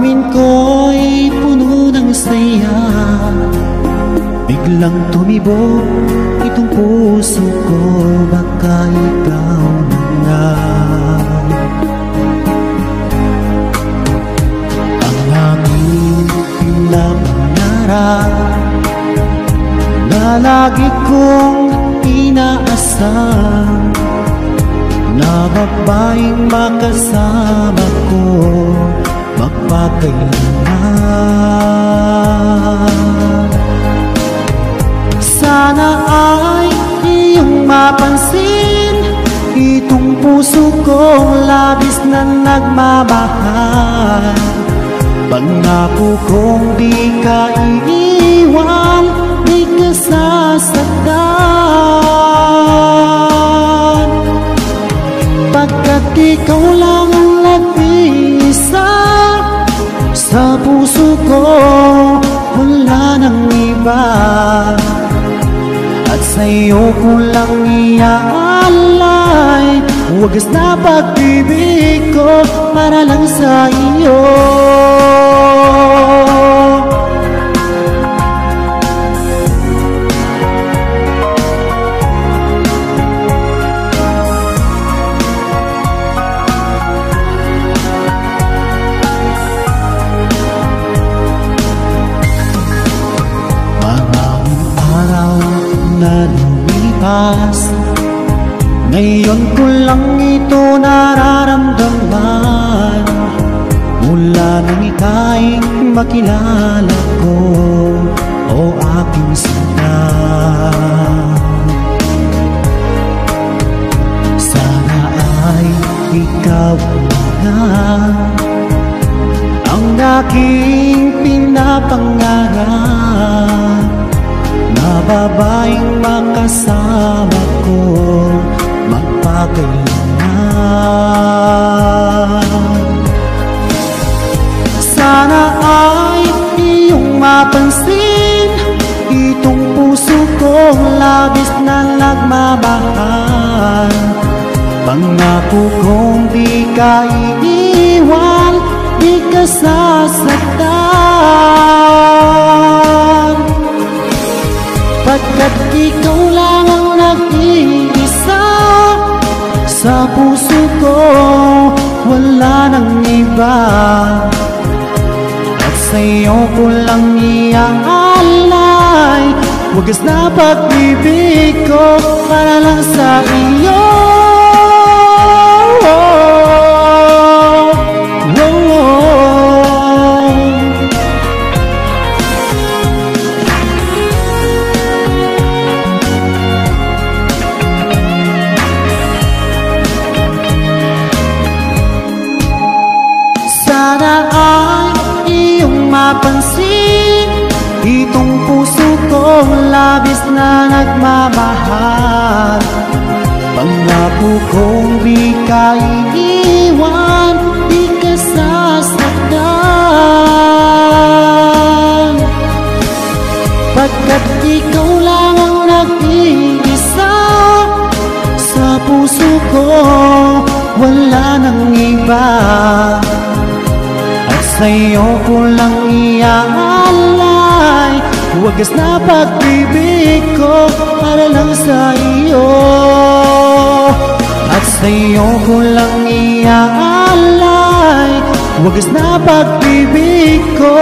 damdamin ko'y puno ng saya. Biglang tumibok itong puso ko, baka ikaw na nga ang aking pinapangarap na lagi kong inaasam, na babaeng makasama ko magpakailanman. Sana ay iyong mapansin itong puso kong labis na nagmamahal. Pangako kong di ka iiwan, di ka sasaktan, pagkat ikaw lang ang nag-iisa sa puso ko, wala nang iba. At sa'yo ko lang iaalay wagas na pag-ibig ko para lang sa iyo. Na lumipas, ngayon ko lang ito nararamdaman. Mula nang ika'y makilala ko, o aking sinta. Sana ay ikaw na ang aking pinapangarap, na babaeng makasama ko magpakailanman. Sana ay iyong mapansin itong puso kong labis na nagmamahal. Pangako kong di ka iiwan, di ka sasaktan, pagkat ikaw lang ang nag-iisa sa puso ko, wala nang iba. At sa'yo ko lang iaalay wagas na pag-ibig ko para lang sa iyo. Sana ay iyong mapansin itong puso kong labis na nagmamahal. Pangako kong di ka iiwan, di ka sasaktan, pagkat ikaw lang ang nag-iisa sa puso ko, wala nang iba. Sa'yo ko lang iaalay wagas na pag-ibig ko para lang sa iyo. At sa'yo ko lang iaalay wagas na pag-ibig ko